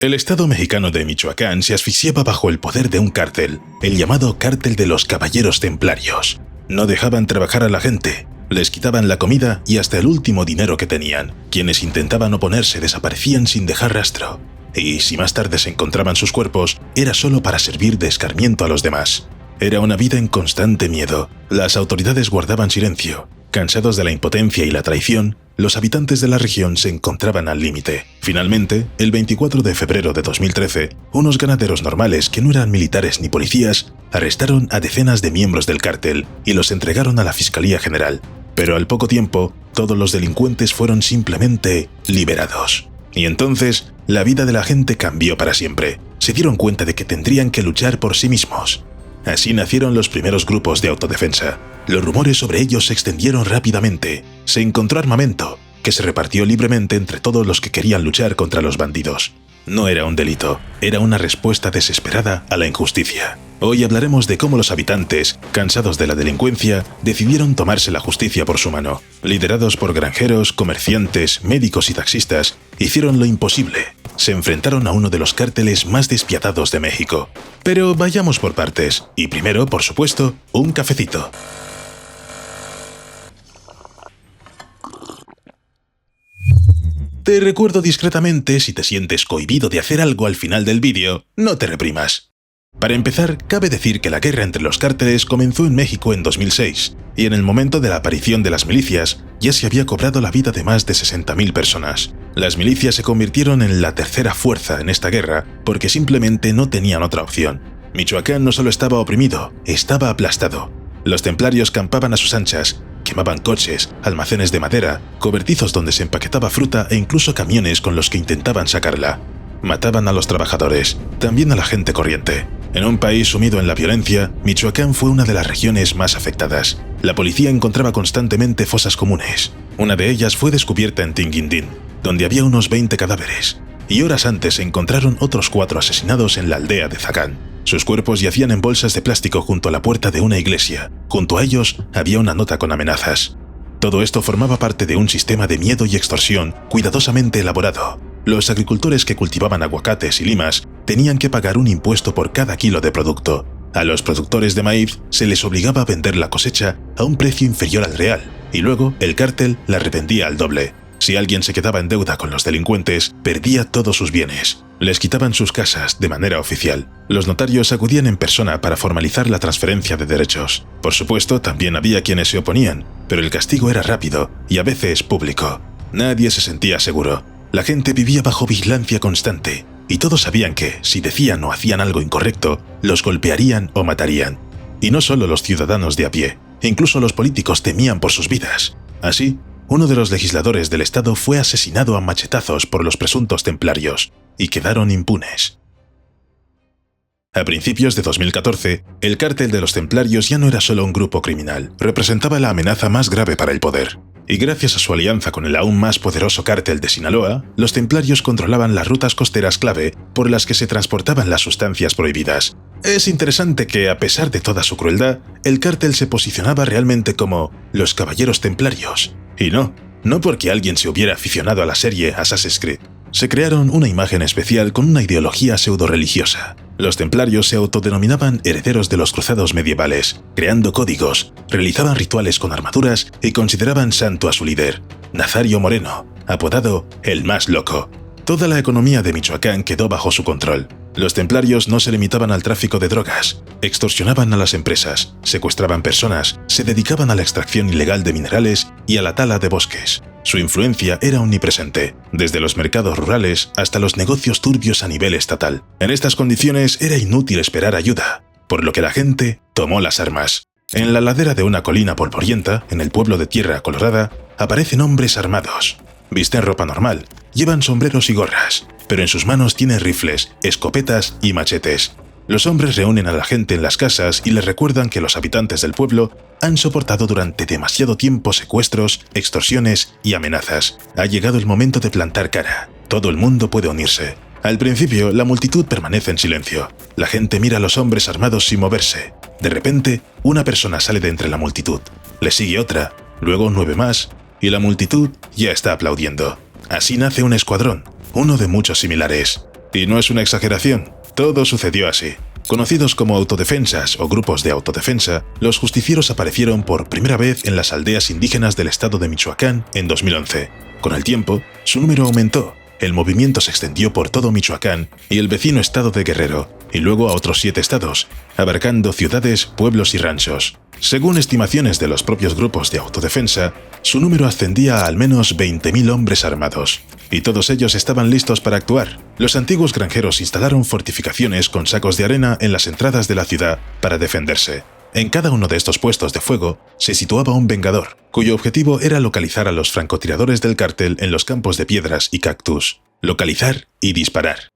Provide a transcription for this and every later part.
El estado mexicano de Michoacán se asfixiaba bajo el poder de un cártel, el llamado Cártel de los Caballeros Templarios. No dejaban trabajar a la gente, les quitaban la comida y hasta el último dinero que tenían. Quienes intentaban oponerse desaparecían sin dejar rastro. Y si más tarde se encontraban sus cuerpos, era solo para servir de escarmiento a los demás. Era una vida en constante miedo. Las autoridades guardaban silencio. Cansados de la impotencia y la traición, los habitantes de la región se encontraban al límite. Finalmente, el 24 de febrero de 2013, unos ganaderos normales que no eran militares ni policías arrestaron a decenas de miembros del cártel y los entregaron a la Fiscalía General. Pero al poco tiempo, todos los delincuentes fueron simplemente liberados. Y entonces, la vida de la gente cambió para siempre. Se dieron cuenta de que tendrían que luchar por sí mismos. Así nacieron los primeros grupos de autodefensa. Los rumores sobre ellos se extendieron rápidamente. Se encontró armamento, que se repartió libremente entre todos los que querían luchar contra los bandidos. No era un delito, era una respuesta desesperada a la injusticia. Hoy hablaremos de cómo los habitantes, cansados de la delincuencia, decidieron tomarse la justicia por su mano. Liderados por granjeros, comerciantes, médicos y taxistas, hicieron lo imposible. Se enfrentaron a uno de los cárteles más despiadados de México. Pero vayamos por partes. Y primero, por supuesto, un cafecito. Te recuerdo discretamente, si te sientes cohibido de hacer algo al final del vídeo, no te reprimas. Para empezar, cabe decir que la guerra entre los cárteles comenzó en México en 2006, y en el momento de la aparición de las milicias, ya se había cobrado la vida de más de 60.000 personas. Las milicias se convirtieron en la tercera fuerza en esta guerra porque simplemente no tenían otra opción. Michoacán no solo estaba oprimido, estaba aplastado. Los templarios campaban a sus anchas, quemaban coches, almacenes de madera, cobertizos donde se empaquetaba fruta e incluso camiones con los que intentaban sacarla. Mataban a los trabajadores, también a la gente corriente. En un país sumido en la violencia, Michoacán fue una de las regiones más afectadas. La policía encontraba constantemente fosas comunes. Una de ellas fue descubierta en Tinguindín, donde había unos 20 cadáveres. Y horas antes se encontraron otros 4 asesinados en la aldea de Zacán. Sus cuerpos yacían en bolsas de plástico junto a la puerta de una iglesia. Junto a ellos había una nota con amenazas. Todo esto formaba parte de un sistema de miedo y extorsión cuidadosamente elaborado. Los agricultores que cultivaban aguacates y limas tenían que pagar un impuesto por cada kilo de producto. A los productores de maíz se les obligaba a vender la cosecha a un precio inferior al real, y luego el cártel la revendía al doble. Si alguien se quedaba en deuda con los delincuentes, perdía todos sus bienes. Les quitaban sus casas de manera oficial. Los notarios acudían en persona para formalizar la transferencia de derechos. Por supuesto, también había quienes se oponían, pero el castigo era rápido y a veces público. Nadie se sentía seguro. La gente vivía bajo vigilancia constante, y todos sabían que, si decían o hacían algo incorrecto, los golpearían o matarían. Y no solo los ciudadanos de a pie, incluso los políticos temían por sus vidas. Así, uno de los legisladores del estado fue asesinado a machetazos por los presuntos templarios, y quedaron impunes. A principios de 2014, el cártel de los templarios ya no era solo un grupo criminal, representaba la amenaza más grave para el poder. Y gracias a su alianza con el aún más poderoso cártel de Sinaloa, los templarios controlaban las rutas costeras clave por las que se transportaban las sustancias prohibidas. Es interesante que, a pesar de toda su crueldad, el cártel se posicionaba realmente como los caballeros templarios. Y no porque alguien se hubiera aficionado a la serie Assassin's Creed. Se crearon una imagen especial con una ideología pseudo-religiosa. Los templarios se autodenominaban herederos de los cruzados medievales, creando códigos, realizaban rituales con armaduras y consideraban santo a su líder, Nazario Moreno, apodado el más loco. Toda la economía de Michoacán quedó bajo su control. Los templarios no se limitaban al tráfico de drogas, extorsionaban a las empresas, secuestraban personas, se dedicaban a la extracción ilegal de minerales y a la tala de bosques. Su influencia era omnipresente, desde los mercados rurales hasta los negocios turbios a nivel estatal. En estas condiciones era inútil esperar ayuda, por lo que la gente tomó las armas. En la ladera de una colina polvorienta, en el pueblo de Tierra Colorada, aparecen hombres armados. Visten ropa normal, llevan sombreros y gorras, pero en sus manos tienen rifles, escopetas y machetes. Los hombres reúnen a la gente en las casas y les recuerdan que los habitantes del pueblo han soportado durante demasiado tiempo secuestros, extorsiones y amenazas. Ha llegado el momento de plantar cara. Todo el mundo puede unirse. Al principio, la multitud permanece en silencio. La gente mira a los hombres armados sin moverse. De repente, una persona sale de entre la multitud. Le sigue otra, luego 9 más, y la multitud ya está aplaudiendo. Así nace un escuadrón, uno de muchos similares. Y no es una exageración, todo sucedió así. Conocidos como autodefensas o grupos de autodefensa, los justicieros aparecieron por primera vez en las aldeas indígenas del estado de Michoacán en 2011. Con el tiempo, su número aumentó, el movimiento se extendió por todo Michoacán y el vecino estado de Guerrero, y luego a otros 7 estados, abarcando ciudades, pueblos y ranchos. Según estimaciones de los propios grupos de autodefensa, su número ascendía a al menos 20.000 hombres armados, y todos ellos estaban listos para actuar. Los antiguos granjeros instalaron fortificaciones con sacos de arena en las entradas de la ciudad para defenderse. En cada uno de estos puestos de fuego se situaba un vengador, cuyo objetivo era localizar a los francotiradores del cártel en los campos de piedras y cactus, localizar y disparar.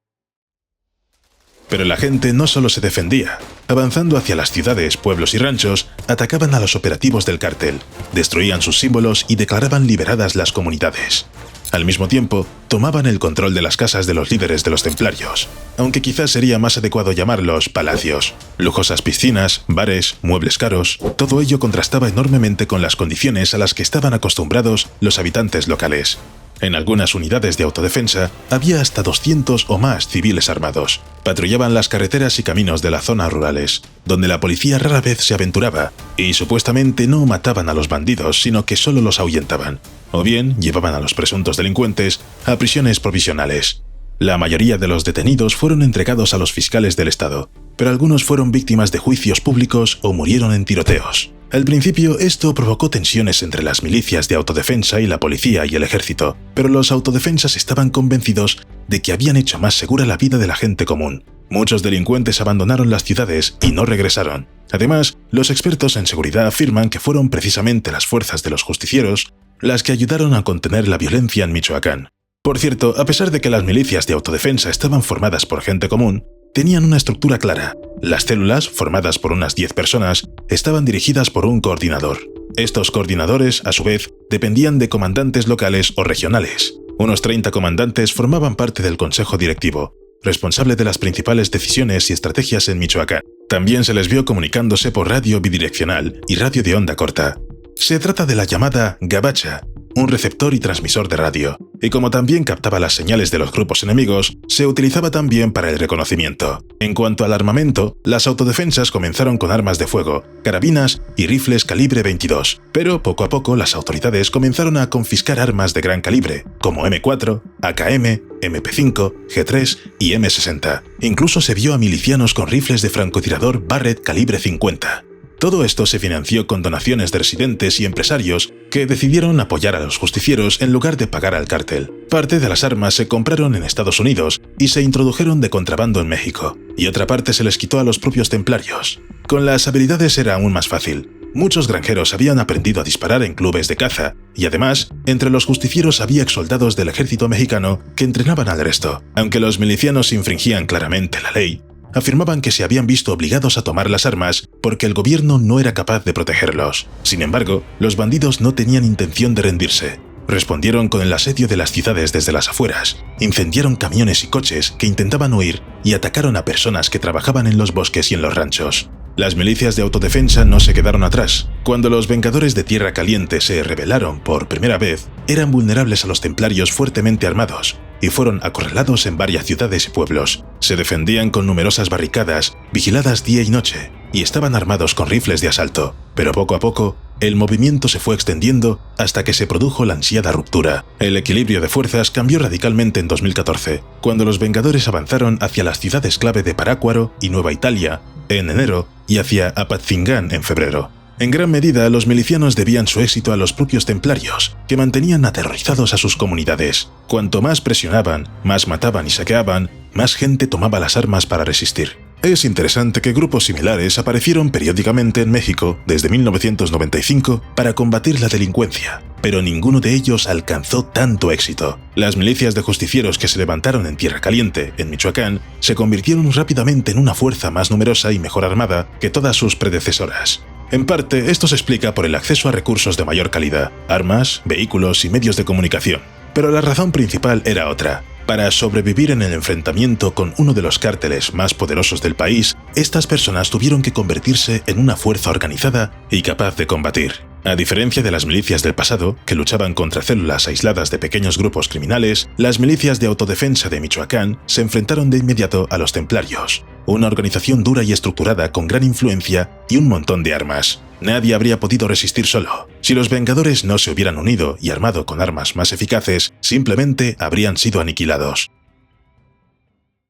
Pero la gente no solo se defendía. Avanzando hacia las ciudades, pueblos y ranchos, atacaban a los operativos del cártel, destruían sus símbolos y declaraban liberadas las comunidades. Al mismo tiempo, tomaban el control de las casas de los líderes de los templarios, aunque quizás sería más adecuado llamarlos palacios. Lujosas piscinas, bares, muebles caros, todo ello contrastaba enormemente con las condiciones a las que estaban acostumbrados los habitantes locales. En algunas unidades de autodefensa había hasta 200 o más civiles armados. Patrullaban las carreteras y caminos de las zonas rurales, donde la policía rara vez se aventuraba, y supuestamente no mataban a los bandidos, sino que solo los ahuyentaban, o bien llevaban a los presuntos delincuentes a prisiones provisionales. La mayoría de los detenidos fueron entregados a los fiscales del estado, pero algunos fueron víctimas de juicios públicos o murieron en tiroteos. Al principio esto provocó tensiones entre las milicias de autodefensa y la policía y el ejército, pero los autodefensas estaban convencidos de que habían hecho más segura la vida de la gente común. Muchos delincuentes abandonaron las ciudades y no regresaron. Además, los expertos en seguridad afirman que fueron precisamente las fuerzas de los justicieros las que ayudaron a contener la violencia en Michoacán. Por cierto, a pesar de que las milicias de autodefensa estaban formadas por gente común, tenían una estructura clara. Las células, formadas por unas 10 personas, estaban dirigidas por un coordinador. Estos coordinadores, a su vez, dependían de comandantes locales o regionales. Unos 30 comandantes formaban parte del consejo directivo, responsable de las principales decisiones y estrategias en Michoacán. También se les vio comunicándose por radio bidireccional y radio de onda corta. Se trata de la llamada gabacha, un receptor y transmisor de radio, y como también captaba las señales de los grupos enemigos, se utilizaba también para el reconocimiento. En cuanto al armamento, las autodefensas comenzaron con armas de fuego, carabinas y rifles calibre 22, pero poco a poco las autoridades comenzaron a confiscar armas de gran calibre, como M4, AKM, MP5, G3 y M60. Incluso se vio a milicianos con rifles de francotirador Barrett calibre 50. Todo esto se financió con donaciones de residentes y empresarios que decidieron apoyar a los justicieros en lugar de pagar al cártel. Parte de las armas se compraron en Estados Unidos y se introdujeron de contrabando en México, y otra parte se les quitó a los propios templarios. Con las habilidades era aún más fácil. Muchos granjeros habían aprendido a disparar en clubes de caza, y además, entre los justicieros había exsoldados del ejército mexicano que entrenaban al resto. Aunque los milicianos infringían claramente la ley, afirmaban que se habían visto obligados a tomar las armas porque el gobierno no era capaz de protegerlos. Sin embargo, los bandidos no tenían intención de rendirse. Respondieron con el asedio de las ciudades desde las afueras, incendiaron camiones y coches que intentaban huir y atacaron a personas que trabajaban en los bosques y en los ranchos. Las milicias de autodefensa no se quedaron atrás. Cuando los Vengadores de Tierra Caliente se rebelaron por primera vez, eran vulnerables a los templarios fuertemente armados y fueron acorralados en varias ciudades y pueblos. Se defendían con numerosas barricadas, vigiladas día y noche, y estaban armados con rifles de asalto. Pero poco a poco, el movimiento se fue extendiendo hasta que se produjo la ansiada ruptura. El equilibrio de fuerzas cambió radicalmente en 2014, cuando los Vengadores avanzaron hacia las ciudades clave de Parácuaro y Nueva Italia en enero y hacia Apatzingán en febrero. En gran medida, los milicianos debían su éxito a los propios templarios, que mantenían aterrorizados a sus comunidades. Cuanto más presionaban, más mataban y saqueaban, más gente tomaba las armas para resistir. Es interesante que grupos similares aparecieron periódicamente en México desde 1995 para combatir la delincuencia, pero ninguno de ellos alcanzó tanto éxito. Las milicias de justicieros que se levantaron en Tierra Caliente, en Michoacán, se convirtieron rápidamente en una fuerza más numerosa y mejor armada que todas sus predecesoras. En parte, esto se explica por el acceso a recursos de mayor calidad, armas, vehículos y medios de comunicación. Pero la razón principal era otra. Para sobrevivir en el enfrentamiento con uno de los cárteles más poderosos del país, estas personas tuvieron que convertirse en una fuerza organizada y capaz de combatir. A diferencia de las milicias del pasado, que luchaban contra células aisladas de pequeños grupos criminales, las milicias de autodefensa de Michoacán se enfrentaron de inmediato a los templarios, una organización dura y estructurada con gran influencia y un montón de armas. Nadie habría podido resistir solo. Si los Vengadores no se hubieran unido y armado con armas más eficaces, simplemente habrían sido aniquilados.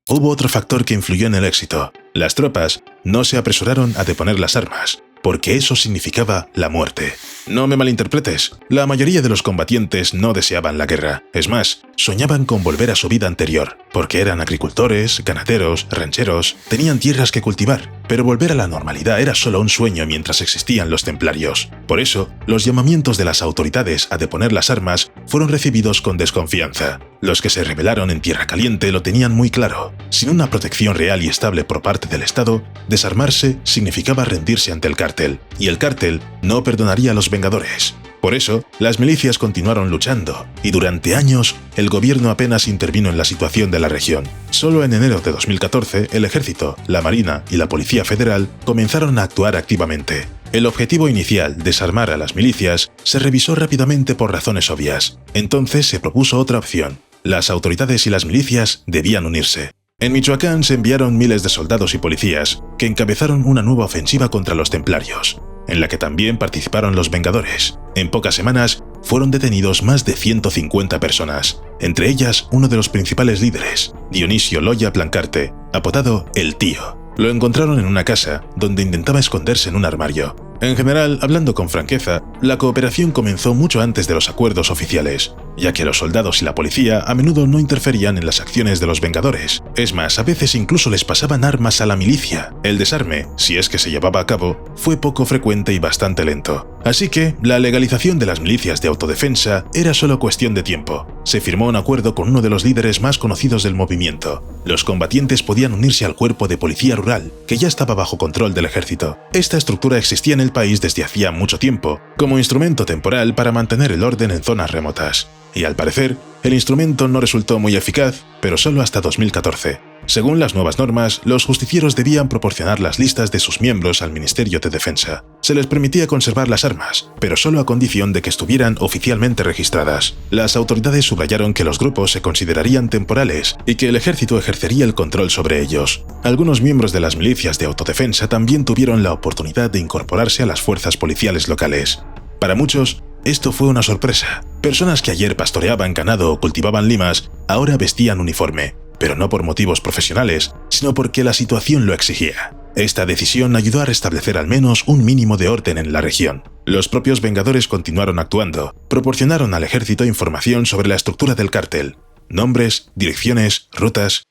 Hubo otro factor que influyó en el éxito. Las tropas no se apresuraron a deponer las armas, porque eso significaba la muerte. No me malinterpretes, la mayoría de los combatientes no deseaban la guerra. Es más, soñaban con volver a su vida anterior, porque eran agricultores, ganaderos, rancheros, tenían tierras que cultivar, pero volver a la normalidad era solo un sueño mientras existían los templarios. Por eso, los llamamientos de las autoridades a deponer las armas fueron recibidos con desconfianza. Los que se rebelaron en Tierra Caliente lo tenían muy claro. Sin una protección real y estable por parte del Estado, desarmarse significaba rendirse ante el cártel, y el cártel no perdonaría a los Vengadores. Por eso, las milicias continuaron luchando, y durante años, el gobierno apenas intervino en la situación de la región. Solo en enero de 2014, el ejército, la marina y la policía federal comenzaron a actuar activamente. El objetivo inicial, desarmar a las milicias, se revisó rápidamente por razones obvias. Entonces se propuso otra opción. Las autoridades y las milicias debían unirse. En Michoacán se enviaron miles de soldados y policías, que encabezaron una nueva ofensiva contra los templarios, en la que también participaron los Vengadores. En pocas semanas, fueron detenidos más de 150 personas, entre ellas uno de los principales líderes, Dionisio Loya Plancarte, apodado El Tío. Lo encontraron en una casa, donde intentaba esconderse en un armario. En general, hablando con franqueza, la cooperación comenzó mucho antes de los acuerdos oficiales, ya que los soldados y la policía a menudo no interferían en las acciones de los Vengadores. Es más, a veces incluso les pasaban armas a la milicia. El desarme, si es que se llevaba a cabo, fue poco frecuente y bastante lento. Así que, la legalización de las milicias de autodefensa era solo cuestión de tiempo. Se firmó un acuerdo con uno de los líderes más conocidos del movimiento. Los combatientes podían unirse al cuerpo de policía rural, que ya estaba bajo control del ejército. Esta estructura existía en el país desde hacía mucho tiempo, como instrumento temporal para mantener el orden en zonas remotas. Y al parecer, el instrumento no resultó muy eficaz, pero solo hasta 2014. Según las nuevas normas, los justicieros debían proporcionar las listas de sus miembros al Ministerio de Defensa. Se les permitía conservar las armas, pero solo a condición de que estuvieran oficialmente registradas. Las autoridades subrayaron que los grupos se considerarían temporales y que el ejército ejercería el control sobre ellos. Algunos miembros de las milicias de autodefensa también tuvieron la oportunidad de incorporarse a las fuerzas policiales locales. Para muchos, esto fue una sorpresa. Personas que ayer pastoreaban ganado o cultivaban limas, ahora vestían uniforme, pero no por motivos profesionales, sino porque la situación lo exigía. Esta decisión ayudó a restablecer al menos un mínimo de orden en la región. Los propios Vengadores continuaron actuando, proporcionaron al ejército información sobre la estructura del cártel, nombres, direcciones, rutas.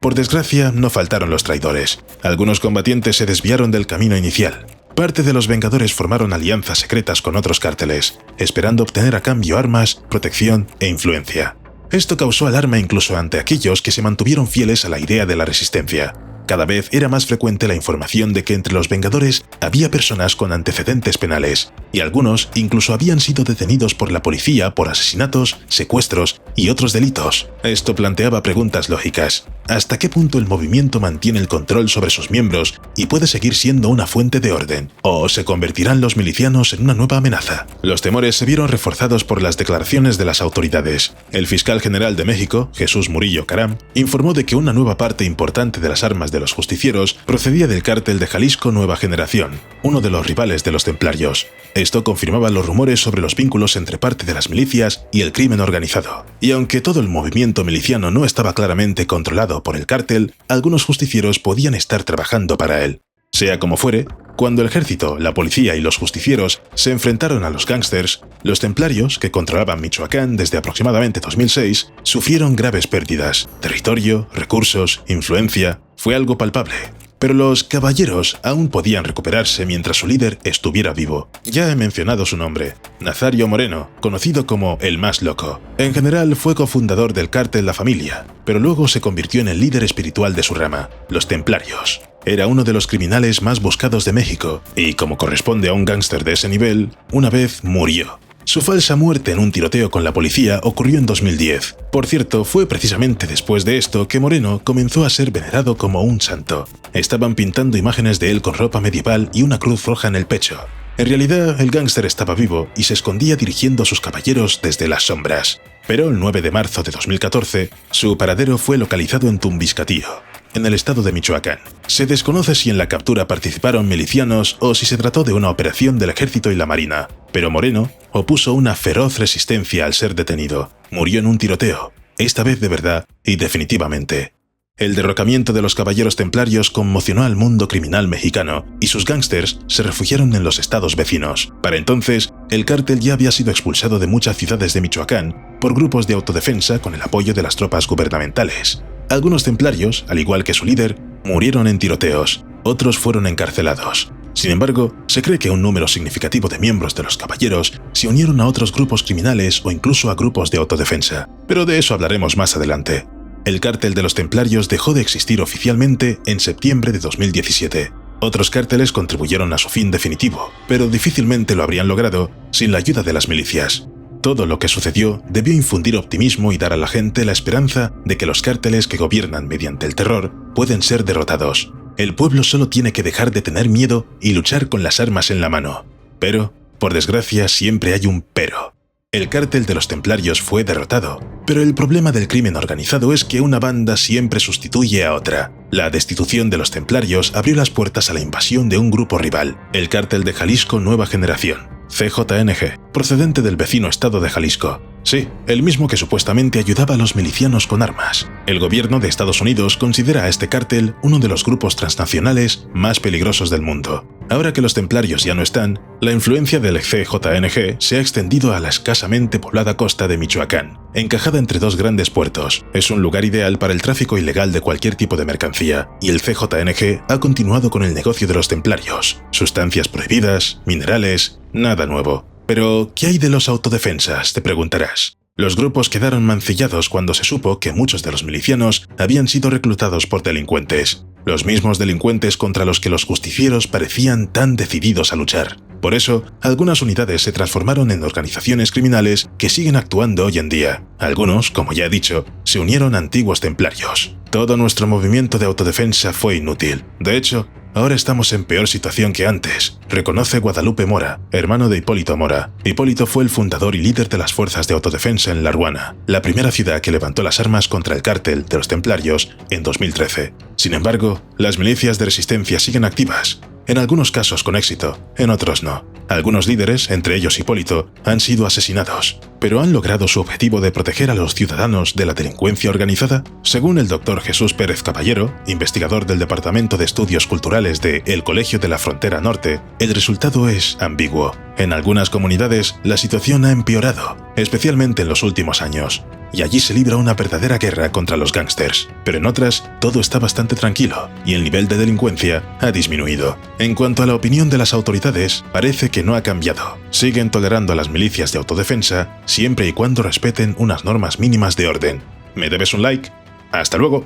Por desgracia, no faltaron los traidores. Algunos combatientes se desviaron del camino inicial. Parte de los Vengadores formaron alianzas secretas con otros cárteles, esperando obtener a cambio armas, protección e influencia. Esto causó alarma incluso ante aquellos que se mantuvieron fieles a la idea de la resistencia. Cada vez era más frecuente la información de que entre los Vengadores había personas con antecedentes penales, y algunos incluso habían sido detenidos por la policía por asesinatos, secuestros y otros delitos. Esto planteaba preguntas lógicas. ¿Hasta qué punto el movimiento mantiene el control sobre sus miembros y puede seguir siendo una fuente de orden? ¿O se convertirán los milicianos en una nueva amenaza? Los temores se vieron reforzados por las declaraciones de las autoridades. El fiscal general de México, Jesús Murillo Caram, informó de que una nueva parte importante de las armas de los justicieros procedía del cártel de Jalisco Nueva Generación, uno de los rivales de los templarios. Esto confirmaba los rumores sobre los vínculos entre parte de las milicias y el crimen organizado. Y aunque todo el movimiento miliciano no estaba claramente controlado por el cártel, algunos justicieros podían estar trabajando para él. Sea como fuere, cuando el ejército, la policía y los justicieros se enfrentaron a los gángsters, los templarios, que controlaban Michoacán desde aproximadamente 2006, sufrieron graves pérdidas. Territorio, recursos, influencia, fue algo palpable. Pero los caballeros aún podían recuperarse mientras su líder estuviera vivo. Ya he mencionado su nombre, Nazario Moreno, conocido como el Más Loco. En general fue cofundador del cártel La Familia, pero luego se convirtió en el líder espiritual de su rama, los Templarios. Era uno de los criminales más buscados de México, y como corresponde a un gángster de ese nivel, una vez murió. Su falsa muerte en un tiroteo con la policía ocurrió en 2010. Por cierto, fue precisamente después de esto que Moreno comenzó a ser venerado como un santo. Estaban pintando imágenes de él con ropa medieval y una cruz roja en el pecho. En realidad, el gángster estaba vivo y se escondía dirigiendo a sus caballeros desde las sombras. Pero el 9 de marzo de 2014, su paradero fue localizado en Tumbiscatío, en el estado de Michoacán. Se desconoce si en la captura participaron milicianos o si se trató de una operación del ejército y la marina, pero Moreno opuso una feroz resistencia al ser detenido. Murió en un tiroteo, esta vez de verdad y definitivamente. El derrocamiento de los caballeros templarios conmocionó al mundo criminal mexicano y sus gángsters se refugiaron en los estados vecinos. Para entonces, el cártel ya había sido expulsado de muchas ciudades de Michoacán por grupos de autodefensa con el apoyo de las tropas gubernamentales. Algunos templarios, al igual que su líder, murieron en tiroteos, otros fueron encarcelados. Sin embargo, se cree que un número significativo de miembros de los caballeros se unieron a otros grupos criminales o incluso a grupos de autodefensa, pero de eso hablaremos más adelante. El cártel de los templarios dejó de existir oficialmente en septiembre de 2017. Otros cárteles contribuyeron a su fin definitivo, pero difícilmente lo habrían logrado sin la ayuda de las milicias. Todo lo que sucedió debió infundir optimismo y dar a la gente la esperanza de que los cárteles que gobiernan mediante el terror pueden ser derrotados. El pueblo solo tiene que dejar de tener miedo y luchar con las armas en la mano. Pero, por desgracia, siempre hay un pero. El cártel de los templarios fue derrotado, pero el problema del crimen organizado es que una banda siempre sustituye a otra. La destitución de los templarios abrió las puertas a la invasión de un grupo rival, el cártel de Jalisco Nueva Generación, CJNG, procedente del vecino estado de Jalisco. Sí, el mismo que supuestamente ayudaba a los milicianos con armas. El gobierno de Estados Unidos considera a este cártel uno de los grupos transnacionales más peligrosos del mundo. Ahora que los templarios ya no están, la influencia del CJNG se ha extendido a la escasamente poblada costa de Michoacán, encajada entre dos grandes puertos. Es un lugar ideal para el tráfico ilegal de cualquier tipo de mercancía, y el CJNG ha continuado con el negocio de los templarios. Sustancias prohibidas, minerales, nada nuevo. Pero, ¿qué hay de los autodefensas?, te preguntarás. Los grupos quedaron mancillados cuando se supo que muchos de los milicianos habían sido reclutados por delincuentes. Los mismos delincuentes contra los que los justicieros parecían tan decididos a luchar. Por eso, algunas unidades se transformaron en organizaciones criminales que siguen actuando hoy en día. Algunos, como ya he dicho, se unieron a antiguos templarios. Todo nuestro movimiento de autodefensa fue inútil. De hecho, ahora estamos en peor situación que antes, reconoce Guadalupe Mora, hermano de Hipólito Mora. Hipólito fue el fundador y líder de las fuerzas de autodefensa en La Aruana, la primera ciudad que levantó las armas contra el cártel de los templarios en 2013. Sin embargo, las milicias de resistencia siguen activas, en algunos casos con éxito, en otros no. Algunos líderes, entre ellos Hipólito, han sido asesinados, pero ¿han logrado su objetivo de proteger a los ciudadanos de la delincuencia organizada? Según el Dr. Jesús Pérez Caballero, investigador del Departamento de Estudios Culturales de El Colegio de la Frontera Norte, el resultado es ambiguo. En algunas comunidades, la situación ha empeorado, especialmente en los últimos años, y allí se libra una verdadera guerra contra los gángsters. Pero en otras, todo está bastante tranquilo, y el nivel de delincuencia ha disminuido. En cuanto a la opinión de las autoridades, parece que no ha cambiado. Siguen tolerando a las milicias de autodefensa siempre y cuando respeten unas normas mínimas de orden. ¿Me debes un like? ¡Hasta luego!